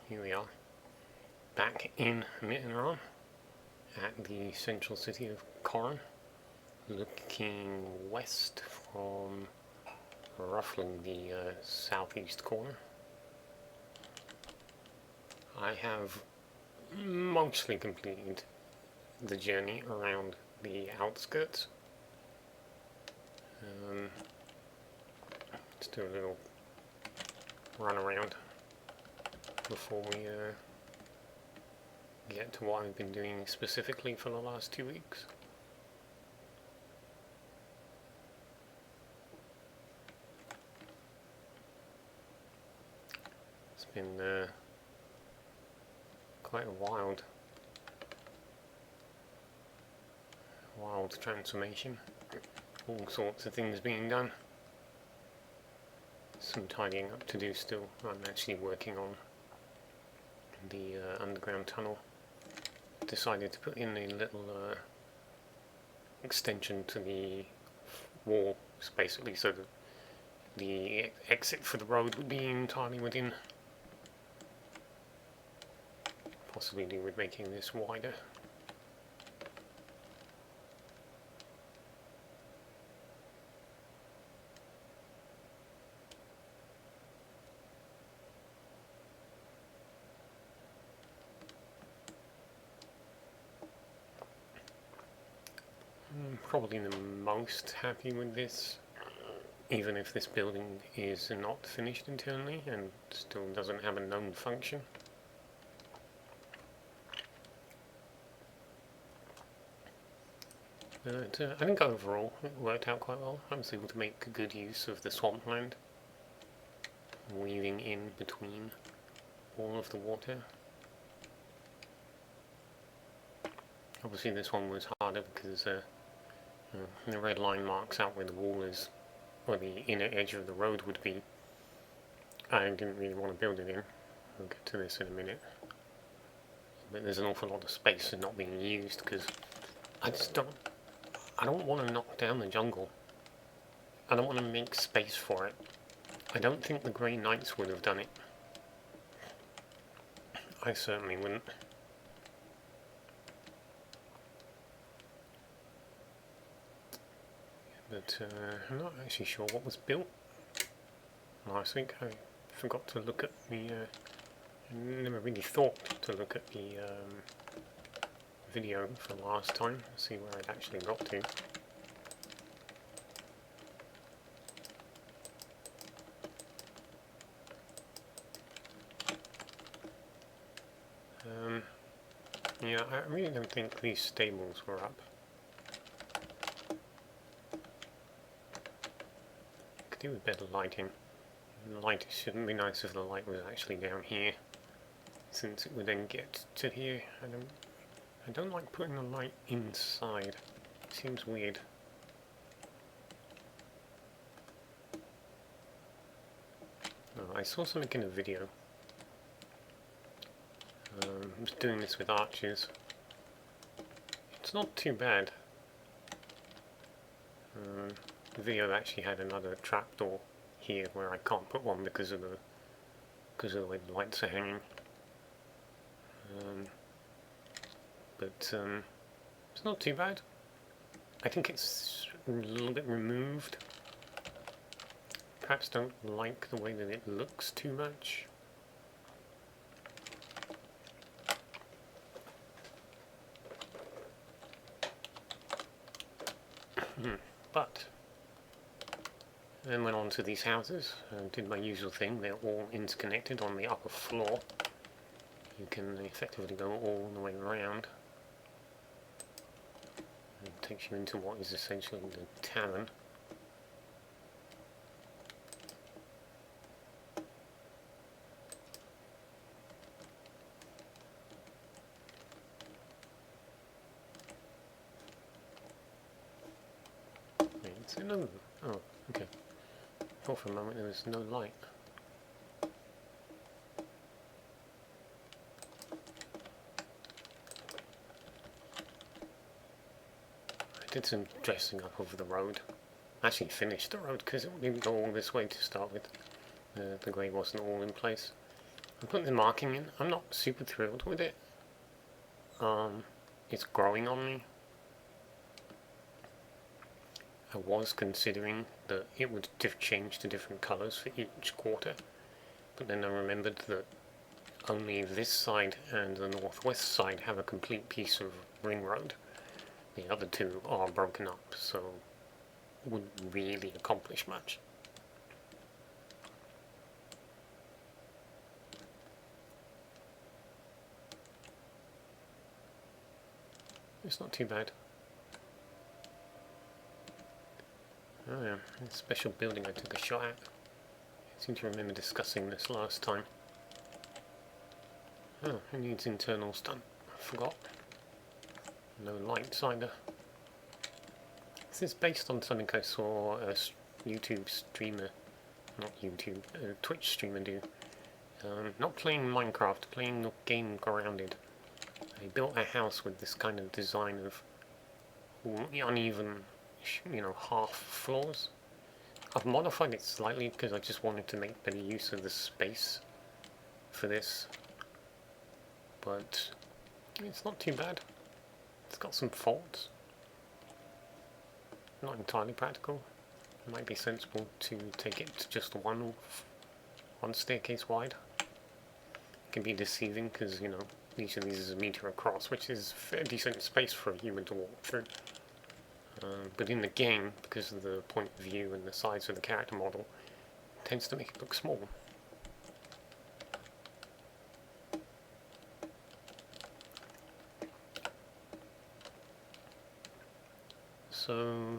Here we are, back in Mittenrahm at the central city of Corran, looking west from roughly the southeast corner. I have mostly completed the journey around the outskirts. Let's do a little run around before we get to what I've been doing specifically for the last 2 weeks. It's been quite a wild transformation. All sorts of things being done. Some tidying up to do still. I'm actually working on the underground tunnel. Decided to put in a little extension to the wall, basically, so that the exit for the road would be entirely within. Possibly with making this wider. I'm probably the most happy with this, even if this building is not finished internally and still doesn't have a known function. But I think overall it worked out quite well. I was able to make good use of the swampland, weaving in between all of the water. Obviously this one was harder because the red line marks out where the wall is, or the inner edge of the road would be. I didn't really want to build it in. I'll get to this in a minute. But there's an awful lot of space and not being used because I don't want to knock down the jungle. I don't want to make space for it. I don't think the Grey Knights would have done it. I certainly wouldn't. But I'm not actually sure what was built last week. I forgot to look at the... I never really thought to look at the video for last time, see where it actually got to. Yeah, I really don't think these stables were up. Could do with better lighting. The light shouldn't be nice if the light was actually down here, since it would then get to here. I don't like putting the light inside. It seems weird. Oh, I saw something in a video. I was doing this with arches. It's not too bad. The video actually had another trapdoor here where I can't put one because of the way the lights are hanging. But it's not too bad. I think it's a little bit removed. Perhaps don't like the way that it looks too much. But then went on to these houses and did my usual thing. They're all interconnected on the upper floor. You can effectively go all the way around. It takes you into what is essentially the tavern. Wait, no. Oh, okay. I thought for a moment there was no light. Did some dressing up of the road. Actually finished the road because it didn't go all this way to start with. The grey wasn't all in place. I put the marking in. I'm not super thrilled with it. It's growing on me. I was considering that it would change to different colours for each quarter, but then I remembered that only this side and the northwest side have a complete piece of ring road. The other two are broken up, so wouldn't really accomplish much. It's not too bad. Oh yeah, a special building I took a shot at. I seem to remember discussing this last time. Oh, it needs internals done. I forgot. No lights either. This is based on something I saw a YouTube streamer, not YouTube, a Twitch streamer do. Not playing Minecraft, playing a game Grounded. They built a house with this kind of design of uneven, half floors. I've modified it slightly because I just wanted to make better use of the space for this. But it's not too bad. It's got some faults. Not entirely practical. It might be sensible to take it to just one staircase wide. It can be deceiving because, each of these is a meter across, which is a decent space for a human to walk through. But in the game, because of the point of view and the size of the character model, it tends to make it look small. So,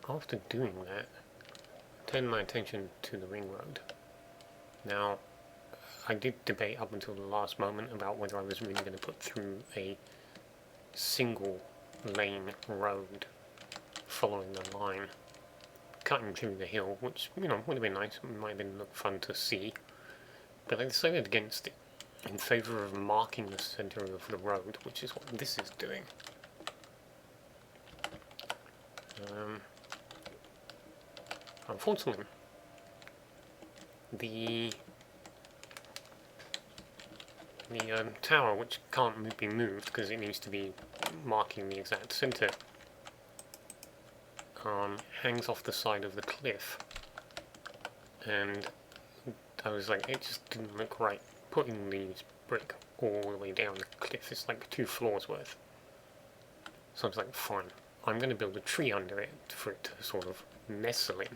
after doing that, I turned my attention to the ring road. Now, I did debate up until the last moment about whether I was really going to put through a single lane road following the line, cutting through the hill, which, would have been nice. It might have been fun to see. But I decided against it in favour of marking the centre of the road, which is what this is doing. Unfortunately, the tower, which can't be moved because it needs to be marking the exact centre, hangs off the side of the cliff, and I was like, it just didn't look right putting these brick all the way down the cliff. It's like 2 floors worth. So I was like, fine, I'm going to build a tree under it for it to sort of nestle in,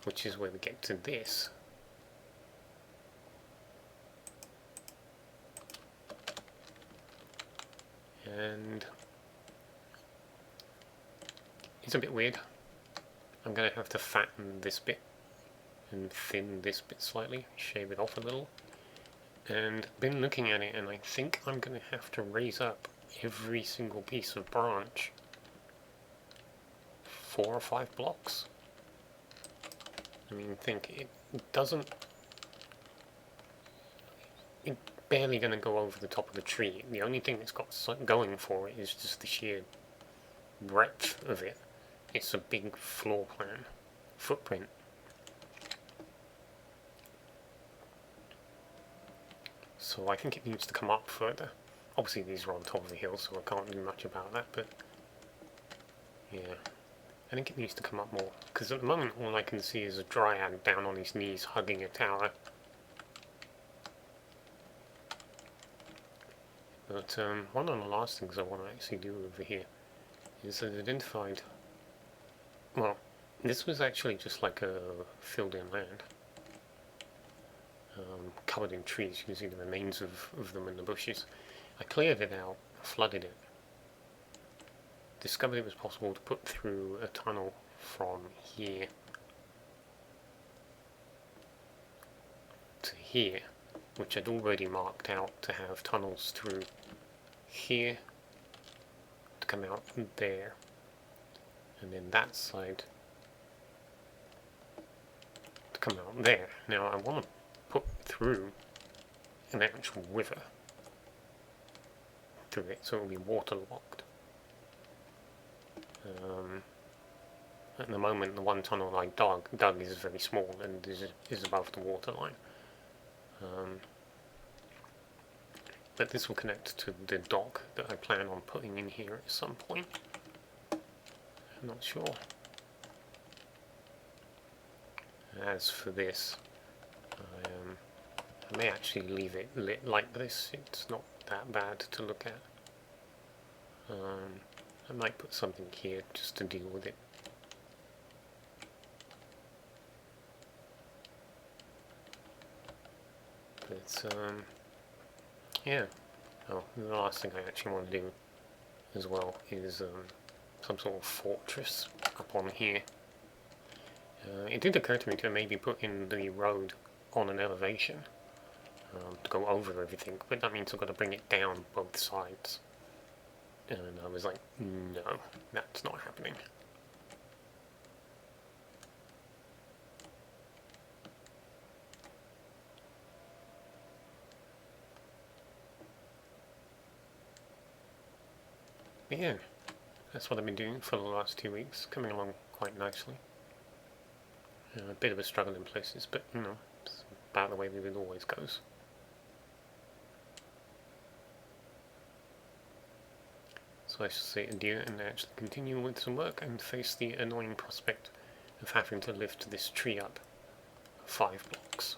which is where we get to this. And it's a bit weird. I'm going to have to fatten this bit and thin this bit slightly, shave it off a little. And been looking at it, and I think I'm going to have to raise up every single piece of branch 4 or 5 blocks. I mean, think, it's barely going to go over the top of the tree. The only thing it's got going for it is just the sheer breadth of it. It's a big floor plan footprint. So I think it needs to come up further. Obviously these are on top of the hill, so I can't do much about that, but yeah, I think it needs to come up more, because at the moment all I can see is a dryad down on his knees hugging a tower. But one of the last things I want to actually do over here is I've identified, well, this was actually just like a filled in land, covered in trees. You can see the remains of them in the bushes. I cleared it out, flooded it, discovered it was possible to put through a tunnel from here to here, which I'd already marked out to have tunnels through here to come out there, and then that side to come out there. Now I want to put through an actual river through it, so it will be waterlogged. At the moment, the one tunnel I dug is very small and is above the water line. But this will connect to the dock that I plan on putting in here at some point. I'm not sure. As for this, I may actually leave it lit like this. It's not that bad to look at. I might put something here just to deal with it. But yeah. Oh, the last thing I actually want to do as well is some sort of fortress up on here. It did occur to me to maybe put in the road on an elevation to go over everything, but that means I've got to bring it down both sides. And I was like, no, that's not happening. But yeah, that's what I've been doing for the last 2 weeks, coming along quite nicely. A bit of a struggle in places, but you know, it's about the way it always goes. So I shall say adieu and actually continue with some work and face the annoying prospect of having to lift this tree up 5 blocks.